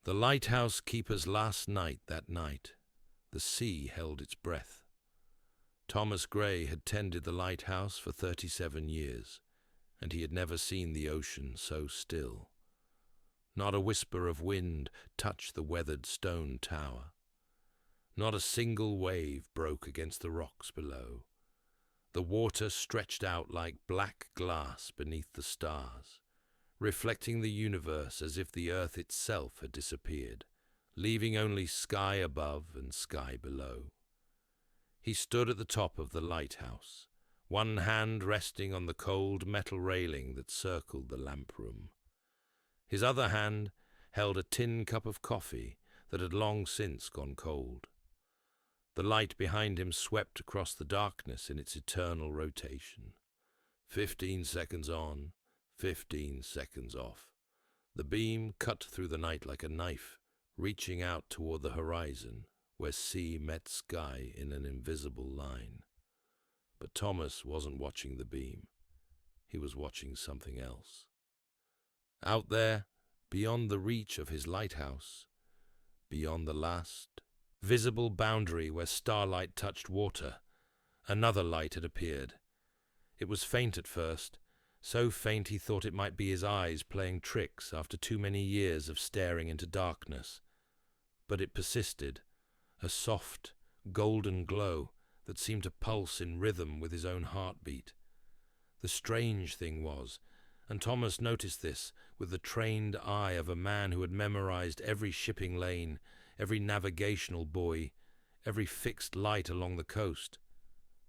The lighthouse keeper's last night that night, the sea held its breath. Thomas Gray had tended the lighthouse for 37 years, and he had never seen the ocean so still. Not a whisper of wind touched the weathered stone tower. Not a single wave broke against the rocks below. The water stretched out like black glass beneath the stars, reflecting the universe as if the earth itself had disappeared, leaving only sky above and sky below. He stood at the top of the lighthouse, one hand resting on the cold metal railing that circled the lamp room. His other hand held a tin cup of coffee that had long since gone cold. The light behind him swept across the darkness in its eternal rotation. 15 seconds on, 15 seconds off. The beam cut through the night like a knife, reaching out toward the horizon, where sea met sky in an invisible line. But Thomas wasn't watching the beam. He was watching something else. Out there, beyond the reach of his lighthouse, beyond the last visible boundary where starlight touched water, another light had appeared. It was faint at first, so faint he thought it might be his eyes playing tricks after too many years of staring into darkness. But it persisted, a soft, golden glow that seemed to pulse in rhythm with his own heartbeat. The strange thing was, and Thomas noticed this with the trained eye of a man who had memorized every shipping lane, every navigational buoy, every fixed light along the coast.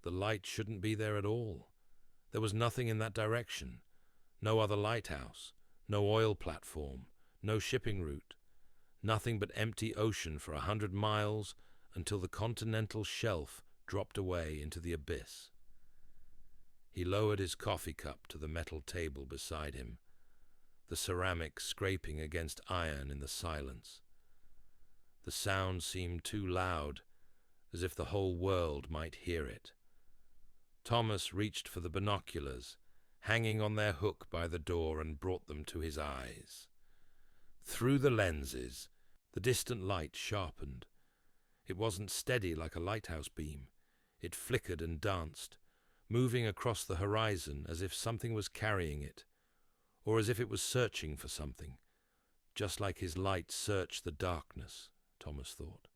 The light shouldn't be there at all. There was nothing in that direction. No other lighthouse, no oil platform, no shipping route. Nothing but empty ocean for 100 miles until the continental shelf dropped away into the abyss. He lowered his coffee cup to the metal table beside him, the ceramic scraping against iron in the silence. The sound seemed too loud, as if the whole world might hear it. Thomas reached for the binoculars, hanging on their hook by the door, and brought them to his eyes. Through the lenses, the distant light sharpened. It wasn't steady like a lighthouse beam. It flickered and danced, moving across the horizon as if something was carrying it, or as if it was searching for something, just like his light searched the darkness, Thomas thought.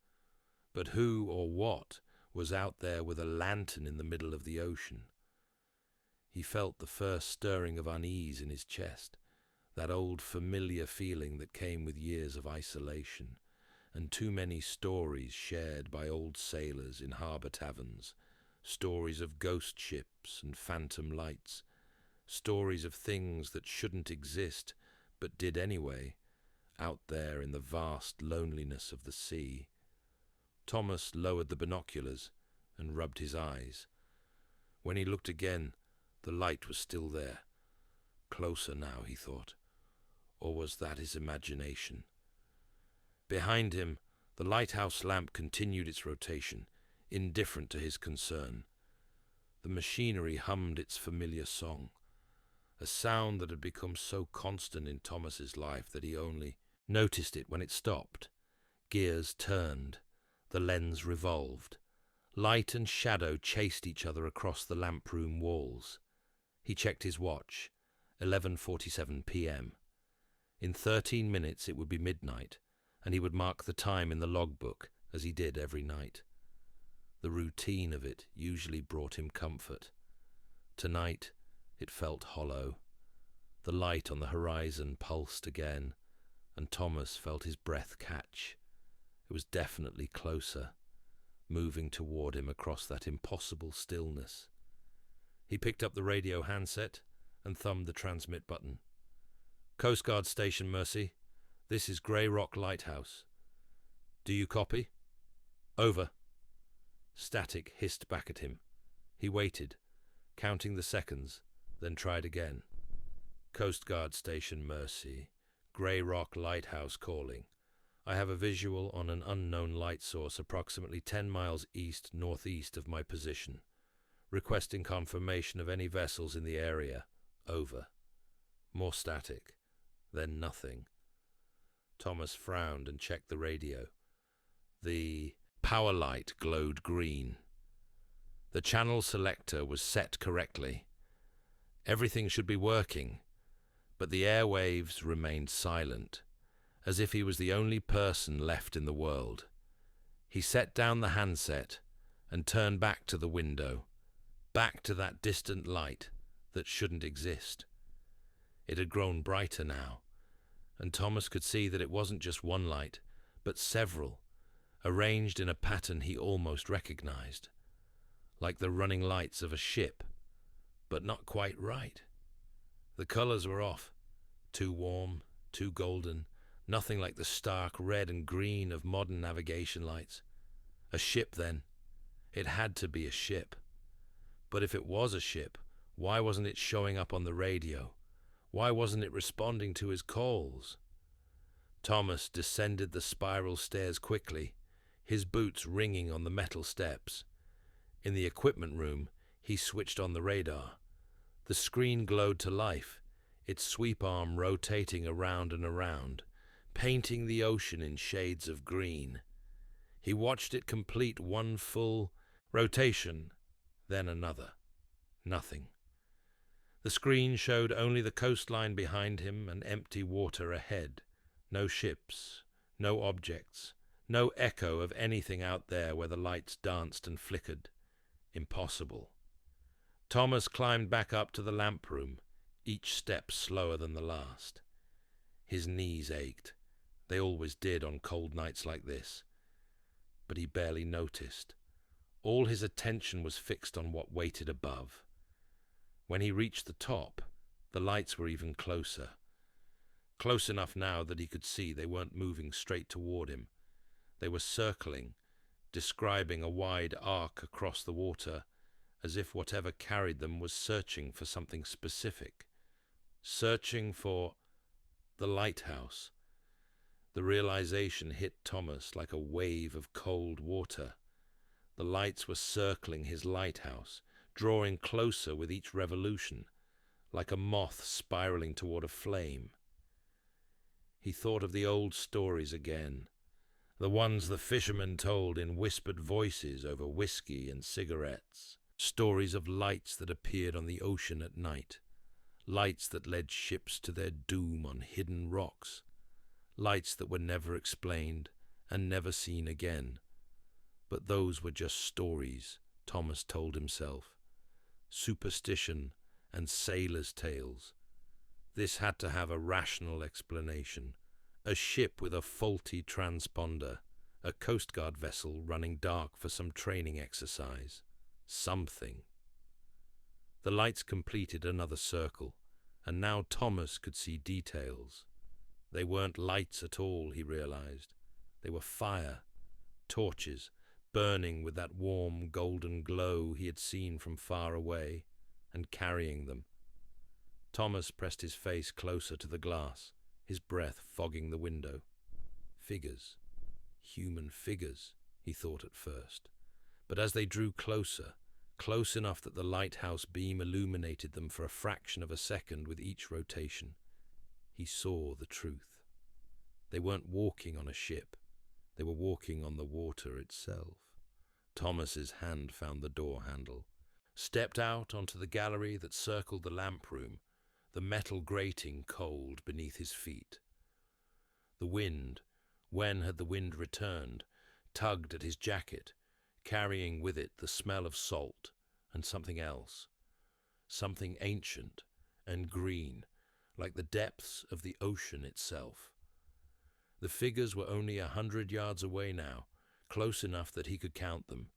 But who or what was out there with a lantern in the middle of the ocean? He felt the first stirring of unease in his chest, that old familiar feeling that came with years of isolation, and too many stories shared by old sailors in harbour taverns, stories of ghost ships and phantom lights, stories of things that shouldn't exist but did anyway, out there in the vast loneliness of the sea. Thomas lowered the binoculars and rubbed his eyes. When he looked again, the light was still there. Closer now, he thought. Or was that his imagination? Behind him, the lighthouse lamp continued its rotation, indifferent to his concern. The machinery hummed its familiar song, a sound that had become so constant in Thomas's life that he only noticed it when it stopped. Gears turned, the lens revolved. Light and shadow chased each other across the lamp room walls. He checked his watch, 11:47 p.m. In 13 minutes it would be midnight, and he would mark the time in the logbook, as he did every night. The routine of it usually brought him comfort. Tonight, it felt hollow. The light on the horizon pulsed again, and Thomas felt his breath catch. It was definitely closer, moving toward him across that impossible stillness. He picked up the radio handset and thumbed the transmit button. Coast Guard Station, Mercy. This is Grey Rock Lighthouse. Do you copy? Over. Static hissed back at him. He waited, counting the seconds, then tried again. Coast Guard Station, Mercy. Grey Rock Lighthouse calling. I have a visual on an unknown light source approximately 10 miles east-northeast of my position. Requesting confirmation of any vessels in the area. Over. More static. Then nothing. Thomas frowned and checked the radio. The power light glowed green. The channel selector was set correctly. Everything should be working, but the airwaves remained silent, as if he was the only person left in the world. He set down the handset and turned back to the window, back to that distant light that shouldn't exist. It had grown brighter now, and Thomas could see that it wasn't just one light, but several, arranged in a pattern he almost recognized, like the running lights of a ship, but not quite right. The colors were off, too warm, too golden, nothing like the stark red and green of modern navigation lights. A ship, then. It had to be a ship. But if it was a ship, why wasn't it showing up on the radio? Why wasn't it responding to his calls? Thomas descended the spiral stairs quickly, his boots ringing on the metal steps. In the equipment room, he switched on the radar. The screen glowed to life, its sweep arm rotating around and around, painting the ocean in shades of green. He watched it complete one full rotation, then another. Nothing. The screen showed only the coastline behind him and empty water ahead. No ships, no objects, no echo of anything out there where the lights danced and flickered. Impossible. Thomas climbed back up to the lamp room, each step slower than the last. His knees ached. They always did on cold nights like this. But he barely noticed. All his attention was fixed on what waited above. When he reached the top, the lights were even closer. Close enough now that he could see they weren't moving straight toward him. They were circling, describing a wide arc across the water, as if whatever carried them was searching for something specific. Searching for the lighthouse. The realization hit Thomas like a wave of cold water. The lights were circling his lighthouse, drawing closer with each revolution, like a moth spiraling toward a flame. He thought of the old stories again, the ones the fishermen told in whispered voices over whiskey and cigarettes, stories of lights that appeared on the ocean at night, lights that led ships to their doom on hidden rocks, lights that were never explained and never seen again. But those were just stories, Thomas told himself. Superstition and sailors' tales. This had to have a rational explanation. A ship with a faulty transponder, a Coast Guard vessel running dark for some training exercise. Something. The lights completed another circle, and now Thomas could see details. They weren't lights at all, he realized. They were fire, torches, burning with that warm golden glow he had seen from far away, and carrying them. Thomas pressed his face closer to the glass, his breath fogging the window. Figures. Human figures, he thought at first. But as they drew closer, close enough that the lighthouse beam illuminated them for a fraction of a second with each rotation, he saw the truth. They weren't walking on a ship. They were walking on the water itself. Thomas's hand found the door handle, stepped out onto the gallery that circled the lamp room, the metal grating cold beneath his feet. The wind, when had the wind returned, tugged at his jacket, carrying with it the smell of salt and something else, something ancient and green, like the depths of the ocean itself. The figures were only 100 yards away now, close enough that he could count them.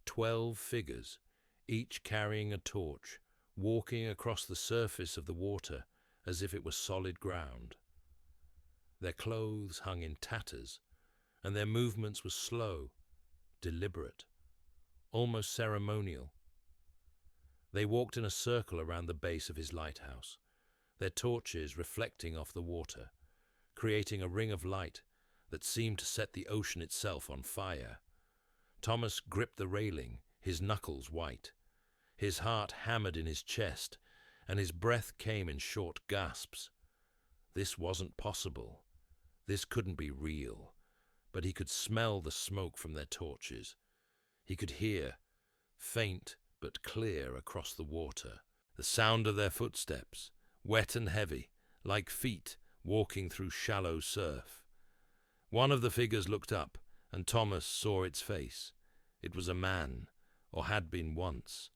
12 figures, each carrying a torch, walking across the surface of the water as if it were solid ground. Their clothes hung in tatters, and their movements were slow, deliberate, almost ceremonial. They walked in a circle around the base of his lighthouse, their torches reflecting off the water, creating a ring of light that seemed to set the ocean itself on fire. Thomas gripped the railing, his knuckles white. His heart hammered in his chest, and his breath came in short gasps. This wasn't possible. This couldn't be real, but he could smell the smoke from their torches. He could hear, faint but clear across the water, the sound of their footsteps, wet and heavy, like feet walking through shallow surf. One of the figures looked up, and Thomas saw its face. It was a man, or had been once.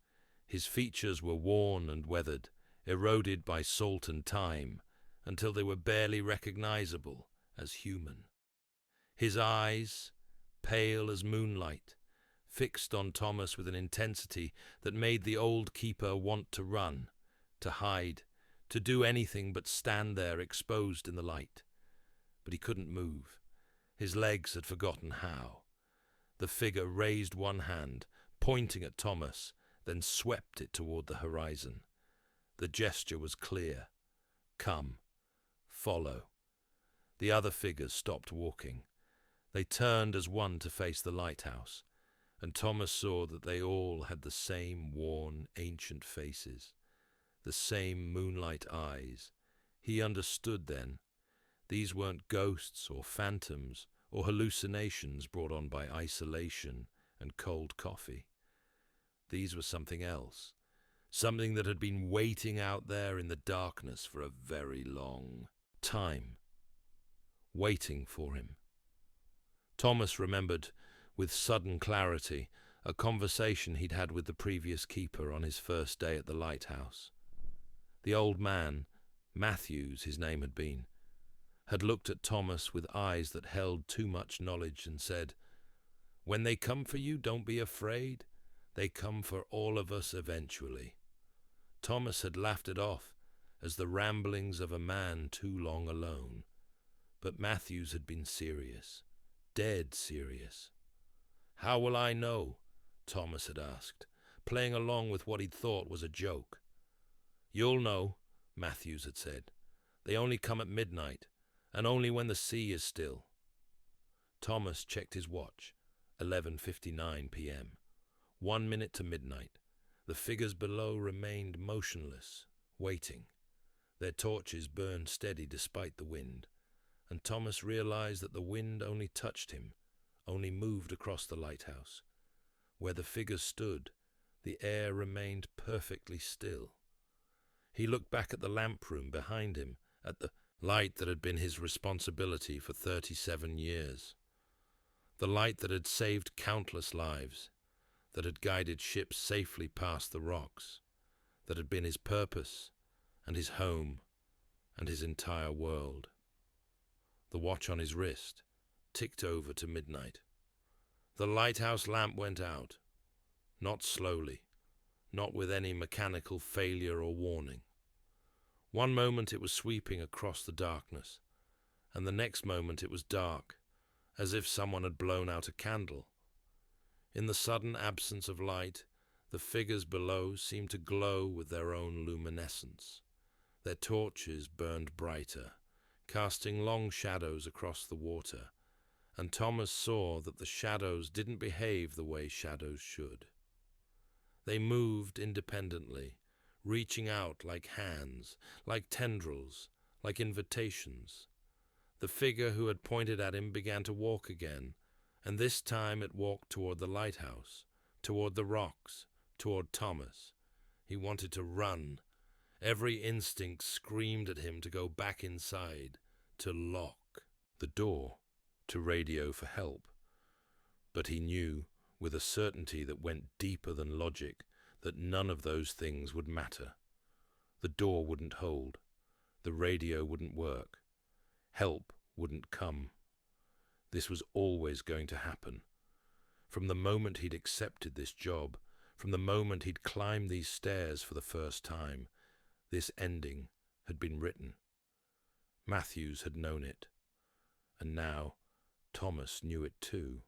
His features were worn and weathered, eroded by salt and time, until they were barely recognizable as human. His eyes, pale as moonlight, fixed on Thomas with an intensity that made the old keeper want to run, to hide, to do anything but stand there exposed in the light. But he couldn't move. His legs had forgotten how. The figure raised one hand, pointing at Thomas, then swept it toward the horizon. The gesture was clear. Come. Follow. The other figures stopped walking. They turned as one to face the lighthouse, and Thomas saw that they all had the same worn, ancient faces, the same moonlight eyes. He understood then. These weren't ghosts or phantoms or hallucinations brought on by isolation and cold coffee. These were something else, something that had been waiting out there in the darkness for a very long time, waiting for him. Thomas remembered with sudden clarity a conversation he'd had with the previous keeper on his first day at the lighthouse. The old man, Matthews his name had been, had looked at Thomas with eyes that held too much knowledge and said, "When they come for you, don't be afraid. They come for all of us eventually." Thomas had laughed it off as the ramblings of a man too long alone. But Matthews had been serious, dead serious. "How will I know?" Thomas had asked, playing along with what he'd thought was a joke. "You'll know," Matthews had said. "They only come at midnight, and only when the sea is still." Thomas checked his watch. 11:59 p.m. 1 minute to midnight. The figures below remained motionless, waiting. Their torches burned steady despite the wind, and Thomas realized that the wind only touched him, only moved across the lighthouse. Where the figures stood, the air remained perfectly still. He looked back at the lamp room behind him, at the light that had been his responsibility for 37 years. The light that had saved countless lives, that had guided ships safely past the rocks, that had been his purpose and his home and his entire world. The watch on his wrist ticked over to midnight. The lighthouse lamp went out, not slowly, not with any mechanical failure or warning. One moment it was sweeping across the darkness, and the next moment it was dark, as if someone had blown out a candle. In the sudden absence of light, the figures below seemed to glow with their own luminescence. Their torches burned brighter, casting long shadows across the water, and Thomas saw that the shadows didn't behave the way shadows should. They moved independently, reaching out like hands, like tendrils, like invitations. The figure who had pointed at him began to walk again, and this time it walked toward the lighthouse, toward the rocks, toward Thomas. He wanted to run. Every instinct screamed at him to go back inside, to lock the door, to radio for help. But he knew, with a certainty that went deeper than logic, that none of those things would matter. The door wouldn't hold. The radio wouldn't work. Help wouldn't come. This was always going to happen. From the moment he'd accepted this job, from the moment he'd climbed these stairs for the first time, this ending had been written. Matthews had known it, and now Thomas knew it too.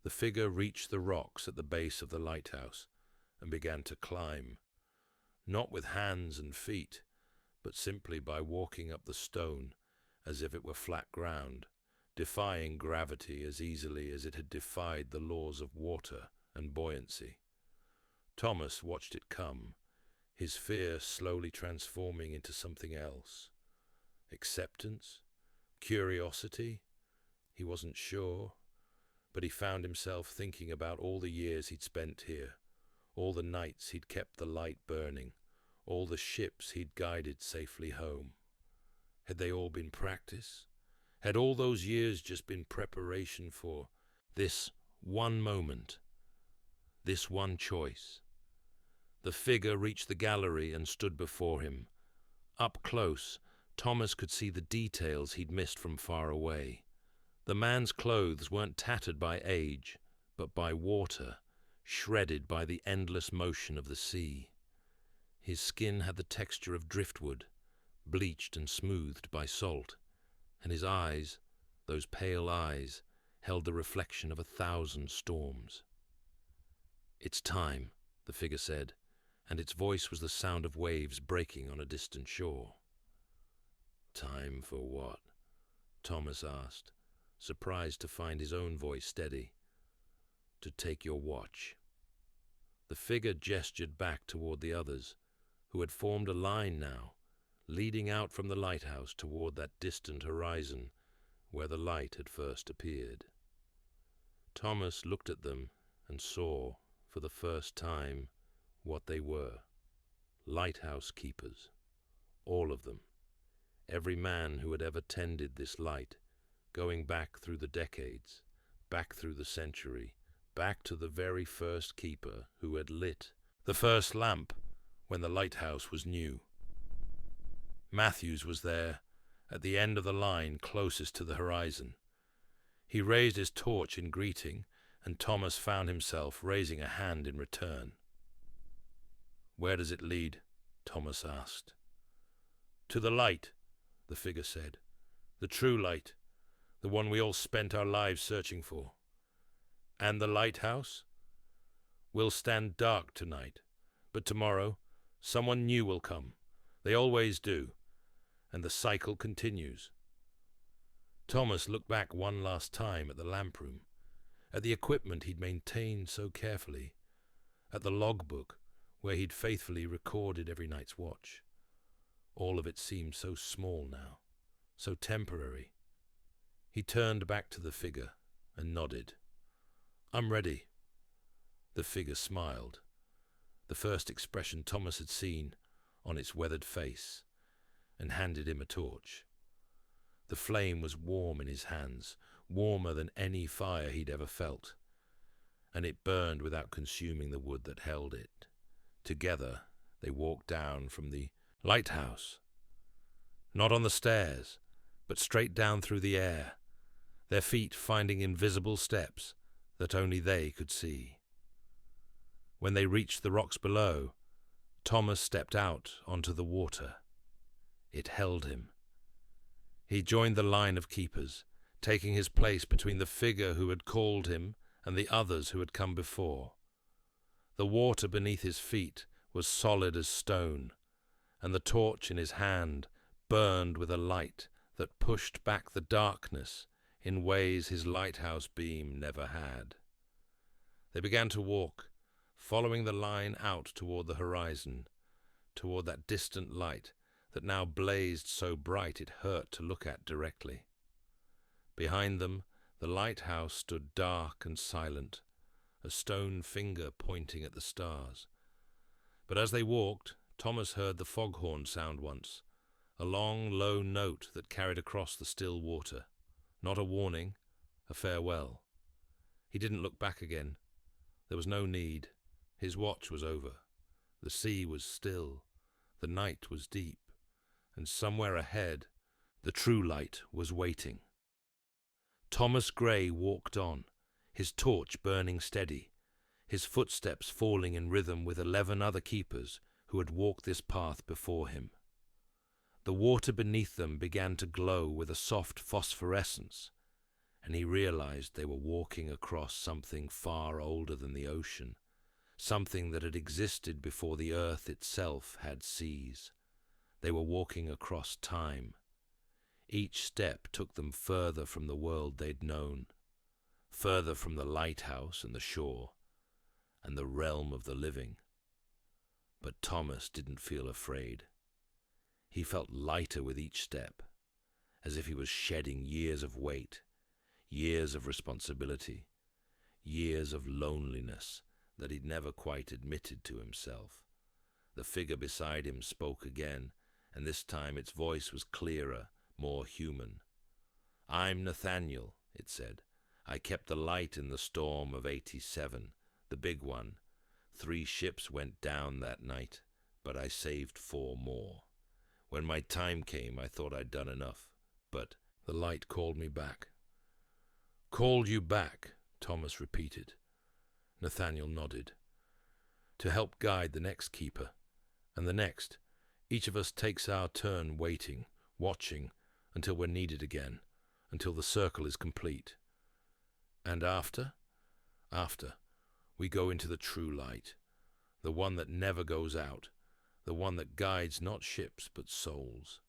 The figure reached the rocks at the base of the lighthouse and began to climb, not with hands and feet, but simply by walking up the stone as if it were flat ground, defying gravity as easily as it had defied the laws of water and buoyancy. Thomas watched it come, his fear slowly transforming into something else. Acceptance? Curiosity? He wasn't sure, but he found himself thinking about all the years he'd spent here, all the nights he'd kept the light burning, all the ships he'd guided safely home. Had they all been practice? Had all those years just been preparation for this one moment, this one choice? The figure reached the gallery and stood before him. Up close, Thomas could see the details he'd missed from far away. The man's clothes weren't tattered by age, but by water, shredded by the endless motion of the sea. His skin had the texture of driftwood, bleached and smoothed by salt, and his eyes, those pale eyes, held the reflection of 1,000 storms. "It's time," the figure said, and its voice was the sound of waves breaking on a distant shore. "Time for what?" Thomas asked, surprised to find his own voice steady. "To take your watch." The figure gestured back toward the others, who had formed a line now, leading out from the lighthouse toward that distant horizon where the light had first appeared. Thomas looked at them and saw, for the first time, what they were. Lighthouse keepers. All of them. Every man who had ever tended this light, going back through the decades, back through the century, back to the very first keeper who had lit the first lamp when the lighthouse was new. Matthews was there, at the end of the line closest to the horizon. He raised his torch in greeting, and Thomas found himself raising a hand in return. "Where does it lead?" Thomas asked. "To the light," the figure said. "The true light, the one we all spent our lives searching for." "And the lighthouse?" "Will stand dark tonight, but tomorrow someone new will come. They always do, and the cycle continues." Thomas looked back one last time at the lamproom, at the equipment he'd maintained so carefully, at the logbook where he'd faithfully recorded every night's watch. All of it seemed so small now, so temporary. He turned back to the figure and nodded. "I'm ready." The figure smiled, the first expression Thomas had seen on its weathered face, and handed him a torch. The flame was warm in his hands, warmer than any fire he'd ever felt, and it burned without consuming the wood that held it. Together they walked down from the lighthouse, not on the stairs, but straight down through the air, their feet finding invisible steps that only they could see. When they reached the rocks below, Thomas stepped out onto the water. It held him. He joined the line of keepers, taking his place between the figure who had called him and the others who had come before. The water beneath his feet was solid as stone, and the torch in his hand burned with a light that pushed back the darkness in ways his lighthouse beam never had. They began to walk, following the line out toward the horizon, toward that distant light that now blazed so bright it hurt to look at directly. Behind them, the lighthouse stood dark and silent, a stone finger pointing at the stars. But as they walked, Thomas heard the foghorn sound once, a long, low note that carried across the still water. Not a warning, a farewell. He didn't look back again. There was no need. His watch was over. The sea was still. The night was deep. And somewhere ahead, the true light was waiting. Thomas Gray walked on, his torch burning steady, his footsteps falling in rhythm with 11 other keepers who had walked this path before him. The water beneath them began to glow with a soft phosphorescence, and he realized they were walking across something far older than the ocean, something that had existed before the earth itself had seas. They were walking across time. Each step took them further from the world they'd known, further from the lighthouse and the shore, and the realm of the living. But Thomas didn't feel afraid. He felt lighter with each step, as if he was shedding years of weight, years of responsibility, years of loneliness that he'd never quite admitted to himself. The figure beside him spoke again, and this time its voice was clearer, more human. "I'm Nathaniel," it said. "I kept the light in the storm of '87, the big one. 3 ships went down that night, but I saved 4 more. When my time came, I thought I'd done enough, but the light called me back." "Called you back," Thomas repeated. Nathaniel nodded. "To help guide the next keeper, and the next. Each of us takes our turn waiting, watching, until we're needed again, until the circle is complete. And after? After, we go into the true light, the one that never goes out, the one that guides not ships but souls."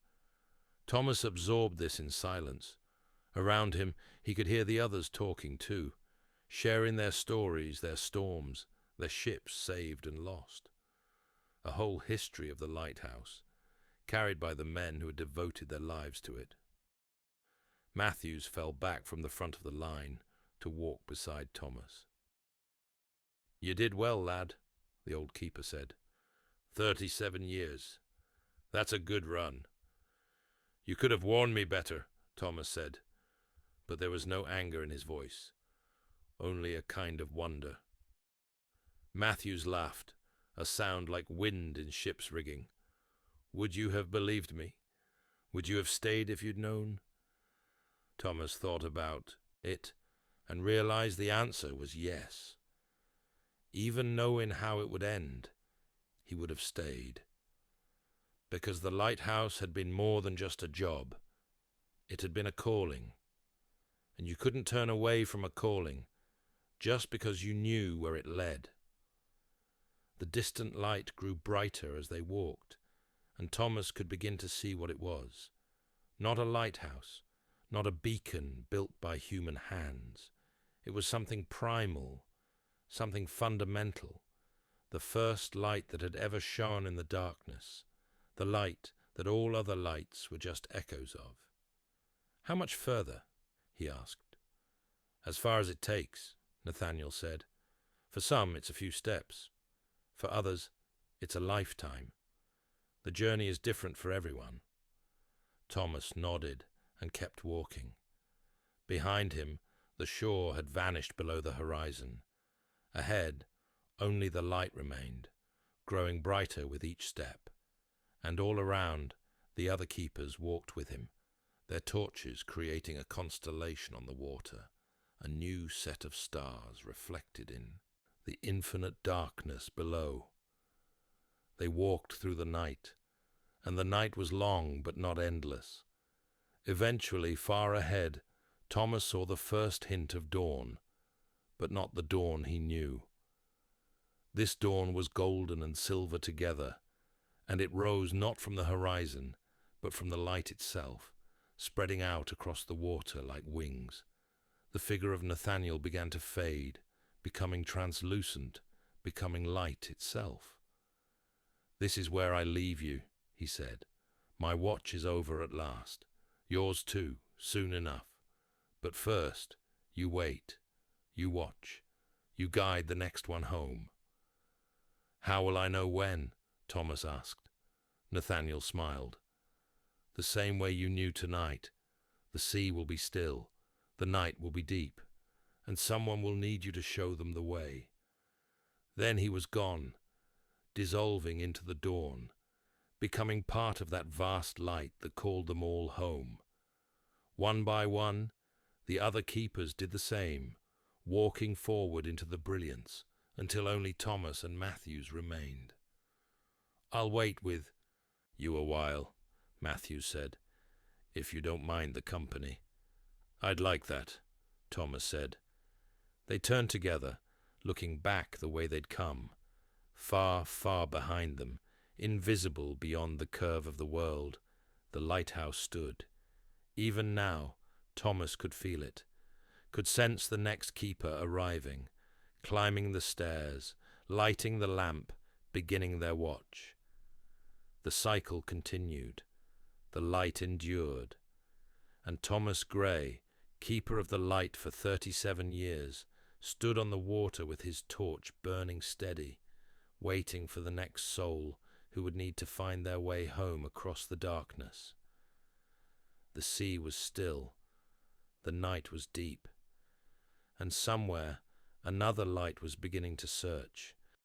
Thomas absorbed this in silence. Around him he could hear the others talking too, sharing their stories, their storms, their ships saved and lost. A whole history of the lighthouse, carried by the men who had devoted their lives to it. Matthews fell back from the front of the line to walk beside Thomas. "You did well, lad," the old keeper said. 37 years. That's a good run." "You could have warned me better," Thomas said, but there was no anger in his voice, only a kind of wonder. Matthews laughed, a sound like wind in ship's rigging. "Would you have believed me? Would you have stayed if you'd known?" Thomas thought about it and realized the answer was yes. Even knowing how it would end, he would have stayed. Because the lighthouse had been more than just a job. It had been a calling. And you couldn't turn away from a calling just because you knew where it led. The distant light grew brighter as they walked, and Thomas could begin to see what it was. Not a lighthouse, not a beacon built by human hands. It was something primal, something fundamental, the first light that had ever shone in the darkness, the light that all other lights were just echoes of. "How much further?" he asked. "As far as it takes," Nathaniel said. "For some, it's a few steps. For others, it's a lifetime. The journey is different for everyone." Thomas nodded and kept walking. Behind him, the shore had vanished below the horizon. Ahead, only the light remained, growing brighter with each step. And all around, the other keepers walked with him, their torches creating a constellation on the water, a new set of stars reflected in the infinite darkness below. They walked through the night, and the night was long but not endless. Eventually, far ahead, Thomas saw the first hint of dawn, but not the dawn he knew. This dawn was golden and silver together, and it rose not from the horizon, but from the light itself, spreading out across the water like wings. The figure of Nathaniel began to fade, becoming translucent, becoming light itself. "This is where I leave you," he said. "My watch is over at last. Yours too, soon enough. But first, you wait, you watch, you guide the next one home." "How will I know when?" Thomas asked. Nathaniel smiled. "The same way you knew tonight. The sea will be still, the night will be deep, and someone will need you to show them the way." Then he was gone, dissolving into the dawn, becoming part of that vast light that called them all home. One by one, the other keepers did the same, walking forward into the brilliance, until only Thomas and Matthews remained. "I'll wait with you a while," Matthews said, "if you don't mind the company." "I'd like that," Thomas said. They turned together, looking back the way they'd come. Far, far behind them, invisible beyond the curve of the world, the lighthouse stood. Even now, Thomas could feel it, could sense the next keeper arriving, climbing the stairs, lighting the lamp, beginning their watch. The cycle continued. The light endured. and Thomas Gray, keeper of the light for 37 years, stood on the water with his torch burning steady, waiting for the next soul who would need to find their way home across the darkness. The sea was still, the night was deep, and somewhere another light was beginning to search.